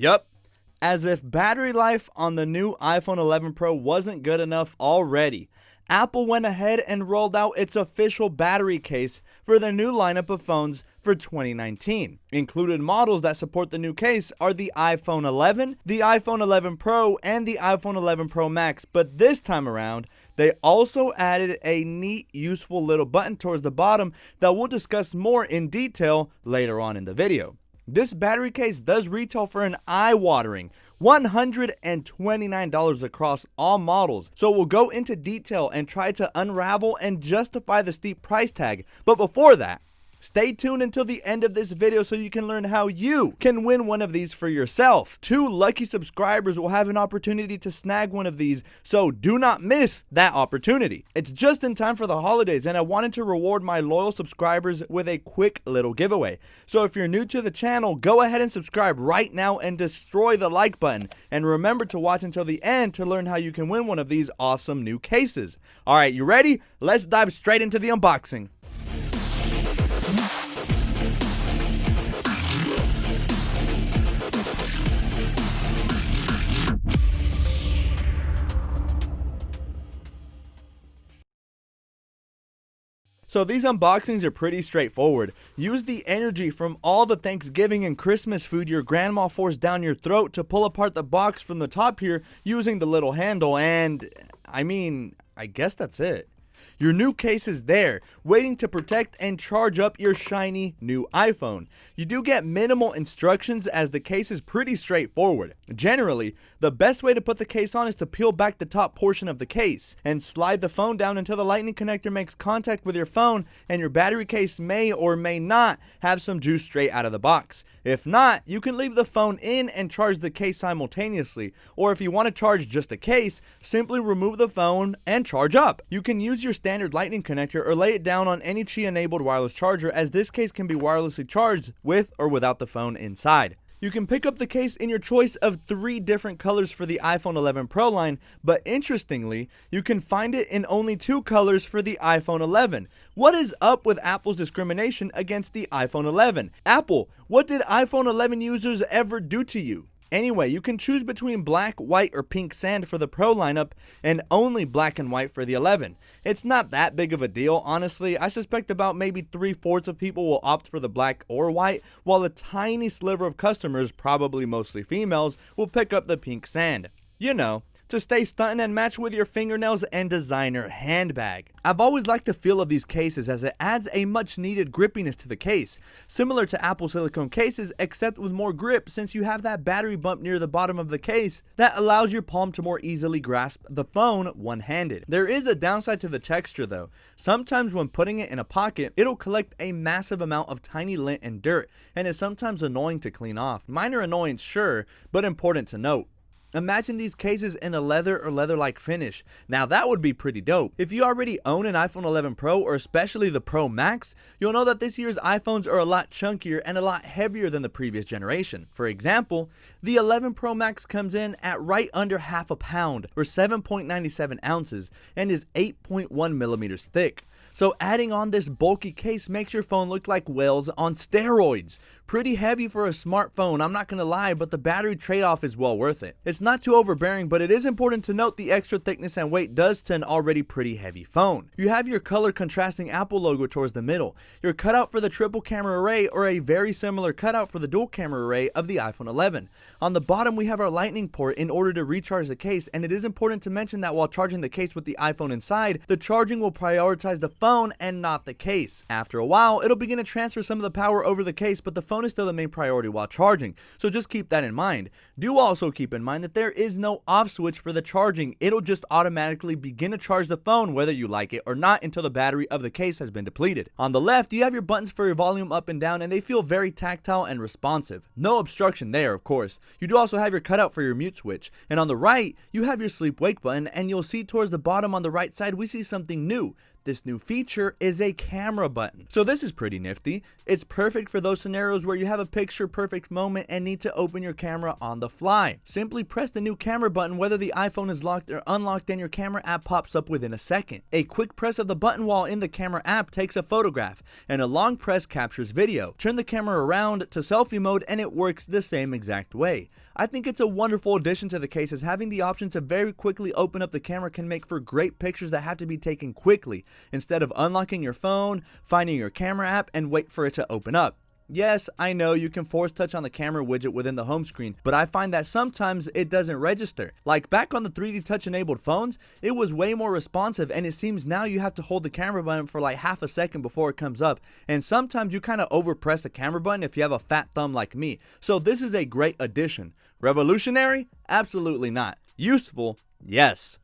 Yup. As if battery life on the new iPhone 11 Pro wasn't good enough already, Apple went ahead and rolled out its official battery case for their new lineup of phones for 2019. Included models that support the new case are the iPhone 11, the iPhone 11 Pro, and the iPhone 11 Pro Max, but this time around, they also added a neat, useful little button towards the bottom that we'll discuss more in detail later on in the video. This battery case does retail for an eye-watering $129 across all models, so we'll go into detail and try to unravel and justify the steep price tag. But before that, stay tuned until the end of this video so you can learn how you can win one of these for yourself. 2 lucky subscribers will have an opportunity to snag one of these, so do not miss that opportunity. It's just in time for the holidays, and I wanted to reward my loyal subscribers with a quick little giveaway. So if you're new to the channel, go ahead and subscribe right now and destroy the like button. And remember to watch until the end to learn how you can win one of these awesome new cases. Alright, you ready? Let's dive straight into the unboxing. So these unboxings are pretty straightforward. Use the energy from all the Thanksgiving and Christmas food your grandma forced down your throat to pull apart the box from the top here using the little handle, and I guess that's it. Your new case is there, waiting to protect and charge up your shiny new iPhone. You do get minimal instructions as the case is pretty straightforward. Generally, the best way to put the case on is to peel back the top portion of the case and slide the phone down until the lightning connector makes contact with your phone, and your battery case may or may not have some juice straight out of the box. If not, you can leave the phone in and charge the case simultaneously, or if you want to charge just a case, simply remove the phone and charge up. You can use your standard lightning connector or lay it down on any Qi enabled wireless charger, as this case can be wirelessly charged with or without the phone inside. You can pick up the case in your choice of 3 different colors for the iPhone 11 Pro line, but interestingly, you can find it in only 2 colors for the iPhone 11. What is up with Apple's discrimination against the iPhone 11? Apple, what did iPhone 11 users ever do to you? Anyway, you can choose between black, white, or pink sand for the Pro lineup and only black and white for the 11. It's not that big of a deal, honestly. I suspect about maybe 3/4 of people will opt for the black or white, while a tiny sliver of customers, probably mostly females, will pick up the pink sand. You know, to stay stunting and match with your fingernails and designer handbag. I've always liked the feel of these cases as it adds a much needed grippiness to the case, similar to Apple silicone cases except with more grip, since you have that battery bump near the bottom of the case that allows your palm to more easily grasp the phone one-handed. There is a downside to the texture though. Sometimes when putting it in a pocket, it'll collect a massive amount of tiny lint and dirt, and is sometimes annoying to clean off. Minor annoyance, sure, but important to note. Imagine these cases in a leather or leather-like finish. Now that would be pretty dope. If you already own an iPhone 11 Pro or especially the Pro Max, you'll know that this year's iPhones are a lot chunkier and a lot heavier than the previous generation. For example, the 11 Pro Max comes in at right under half a pound or 7.97 ounces and is 8.1 millimeters thick. So adding on this bulky case makes your phone look like whales on steroids. Pretty heavy for a smartphone, I'm not gonna lie, but the battery trade-off is well worth it. It's not too overbearing, but it is important to note the extra thickness and weight does to an already pretty heavy phone. You have your color contrasting Apple logo towards the middle, your cutout for the triple camera array, or a very similar cutout for the dual camera array of the iPhone 11. On the bottom we have our lightning port in order to recharge the case, and it is important to mention that while charging the case with the iPhone inside, the charging will prioritize the phone and not the case. After a while, it'll begin to transfer some of the power over the case, but the phone is still the main priority while charging, so just keep that in mind. Do also keep in mind that there is no off switch for the charging. It'll just automatically begin to charge the phone whether you like it or not until the battery of the case has been depleted. On the left, you have your buttons for your volume up and down, and they feel very tactile and responsive. No obstruction there, of course. You do also have your cutout for your mute switch, and on the right, you have your sleep wake button, and you'll see towards the bottom on the right side, we see something new. this new feature is a camera button. So this is pretty nifty. It's perfect for those scenarios where you have a picture perfect moment and need to open your camera on the fly. Simply press the new camera button whether the iPhone is locked or unlocked and your camera app pops up within a second. A quick press of the button while in the camera app takes a photograph, and a long press captures video. Turn the camera around to selfie mode and it works the same exact way. I think it's a wonderful addition to the case, as having the option to very quickly open up the camera can make for great pictures that have to be taken quickly, instead of unlocking your phone, finding your camera app, and wait for it to open up. Yes, I know you can force touch on the camera widget within the home screen, but I find that sometimes it doesn't register. Like back on the 3D touch enabled phones, it was way more responsive, and it seems now you have to hold the camera button for like half a second before it comes up, and sometimes you kind of overpress the camera button if you have a fat thumb like me. So this is a great addition. Revolutionary? Absolutely not. Useful? Yes.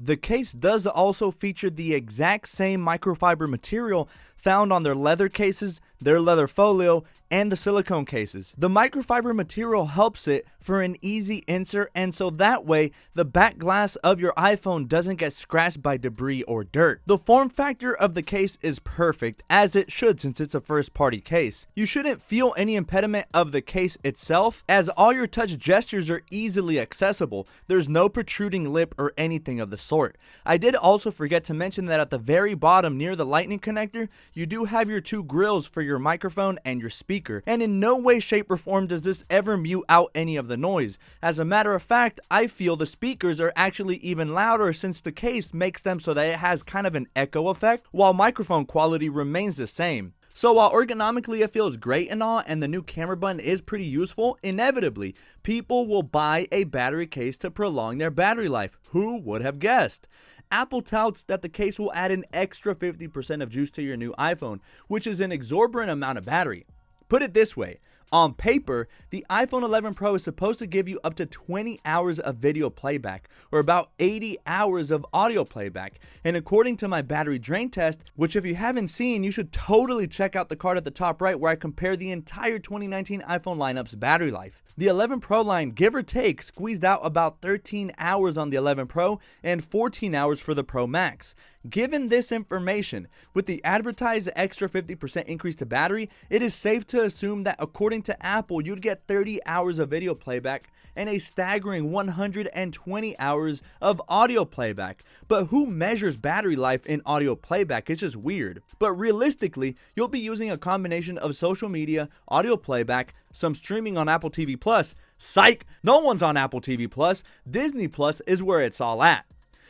The case does also feature the exact same microfiber material found on their leather cases, their leather folio, and the silicone cases. The microfiber material helps it for an easy insert, and so that way the back glass of your iPhone doesn't get scratched by debris or dirt. The form factor of the case is perfect, as it should since it's a first party case. You shouldn't feel any impediment of the case itself, as all your touch gestures are easily accessible. There's no protruding lip or anything of the sort. I did also forget to mention that at the very bottom near the lightning connector, you do have your two grills for your microphone and your speaker, and in no way, shape, or form does this ever mute out any of the noise. As a matter of fact, I feel the speakers are actually even louder since the case makes them so that it has kind of an echo effect, while microphone quality remains the same. So while ergonomically it feels great and all, and the new camera button is pretty useful, inevitably, people will buy a battery case to prolong their battery life. Who would have guessed? Apple touts that the case will add an extra 50% of juice to your new iPhone, which is an exorbitant amount of battery. Put it this way. On paper, the iPhone 11 Pro is supposed to give you up to 20 hours of video playback, or about 80 hours of audio playback. And according to my battery drain test, which if you haven't seen, you should totally check out the card at the top right where I compare the entire 2019 iPhone lineup's battery life. The 11 Pro line, give or take, squeezed out about 13 hours on the 11 Pro and 14 hours for the Pro Max. Given this information, with the advertised extra 50% increase to battery, it is safe to assume that according to Apple, you'd get 30 hours of video playback and a staggering 120 hours of audio playback. But who measures battery life in audio playback? It's just weird. But realistically, you'll be using a combination of social media, audio playback, some streaming on Apple TV Plus. Psych! No one's on Apple TV Plus. Disney Plus is where it's all at.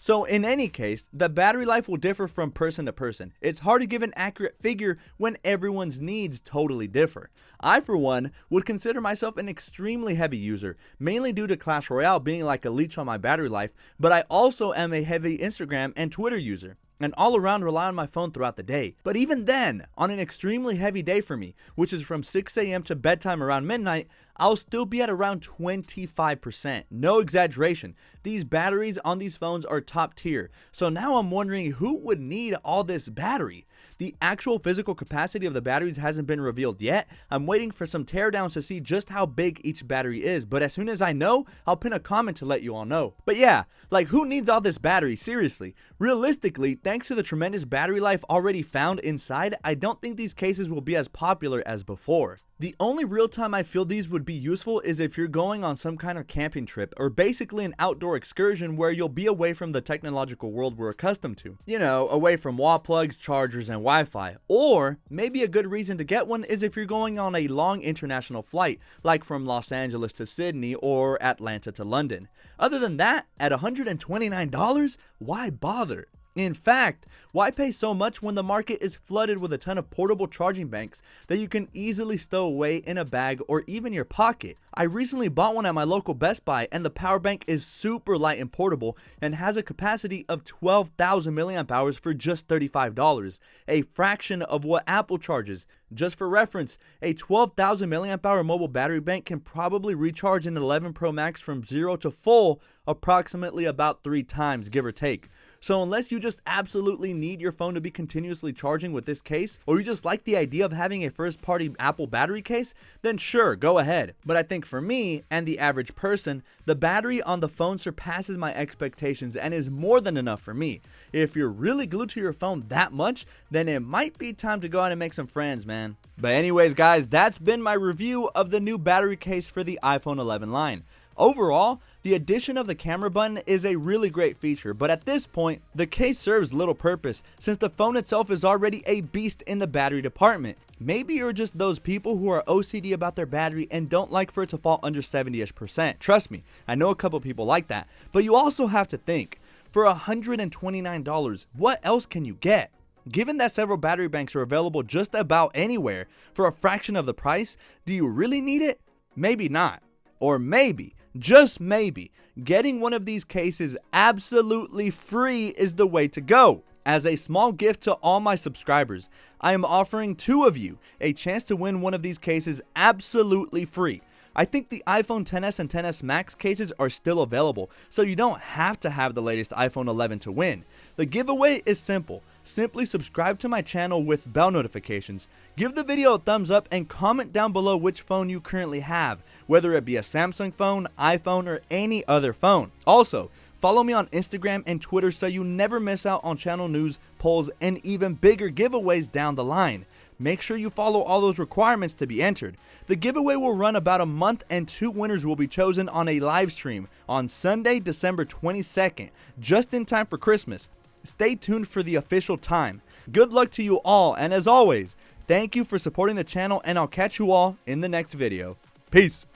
So in any case, the battery life will differ from person to person. It's hard to give an accurate figure when everyone's needs totally differ. I, for one, would consider myself an extremely heavy user, mainly due to Clash Royale being like a leech on my battery life, but I also am a heavy Instagram and Twitter user, and all around rely on my phone throughout the day. But even then, on an extremely heavy day for me, which is from 6 a.m. to bedtime around midnight, I'll still be at around 25%. No exaggeration. These batteries on these phones are top tier. So now I'm wondering who would need all this battery? The actual physical capacity of the batteries hasn't been revealed yet. I'm waiting for some teardowns to see just how big each battery is, but as soon as I know, I'll pin a comment to let you all know. But yeah, like who needs all this battery? Seriously. Realistically, thanks to the tremendous battery life already found inside, I don't think these cases will be as popular as before. The only real time I feel these would be useful is if you're going on some kind of camping trip, or basically an outdoor excursion where you'll be away from the technological world we're accustomed to. You know, away from wall plugs, chargers, and Wi-Fi. Or maybe a good reason to get one is if you're going on a long international flight, like from Los Angeles to Sydney or Atlanta to London. Other than that, at $129, why bother? In fact, why pay so much when the market is flooded with a ton of portable charging banks that you can easily stow away in a bag or even your pocket? I recently bought one at my local Best Buy, and the power bank is super light and portable and has a capacity of 12,000 milliamp hours for just $35, a fraction of what Apple charges. Just for reference, a 12,000 milliamp hour mobile battery bank can probably recharge an 11 Pro Max from 0 to full approximately about 3 times, give or take. So unless you just absolutely need your phone to be continuously charging with this case, or you just like the idea of having a first-party Apple battery case, then sure, go ahead. But I think for me and the average person, the battery on the phone surpasses my expectations and is more than enough for me. If you're really glued to your phone that much, then it might be time to go out and make some friends, man. But anyways, guys, that's been my review of the new battery case for the iPhone 11 line. Overall, the addition of the camera button is a really great feature, but at this point, the case serves little purpose since the phone itself is already a beast in the battery department. Maybe you're just those people who are OCD about their battery and don't like for it to fall under 70-ish%. Trust me, I know a couple people like that, but you also have to think, for $129, what else can you get? Given that several battery banks are available just about anywhere for a fraction of the price, do you really need it? Maybe not. Or maybe, just maybe, getting one of these cases absolutely free is the way to go. As a small gift to all my subscribers, I am offering 2 of you a chance to win one of these cases absolutely free. I think the iPhone XS and XS Max cases are still available, so you don't have to have the latest iPhone 11 to win. The giveaway is simple. Simply subscribe to my channel with bell notifications, give the video a thumbs up, and comment down below which phone you currently have, whether it be a Samsung phone, iPhone, or any other phone. Also, follow me on Instagram and Twitter so you never miss out on channel news, polls, and even bigger giveaways down the line. Make sure you follow all those requirements to be entered. The giveaway will run about a month and 2 winners will be chosen on a live stream on Sunday, December 22nd, just in time for Christmas. Stay tuned for the official time. Good luck to you all, and as always, thank you for supporting the channel, and I'll catch you all in the next video. Peace.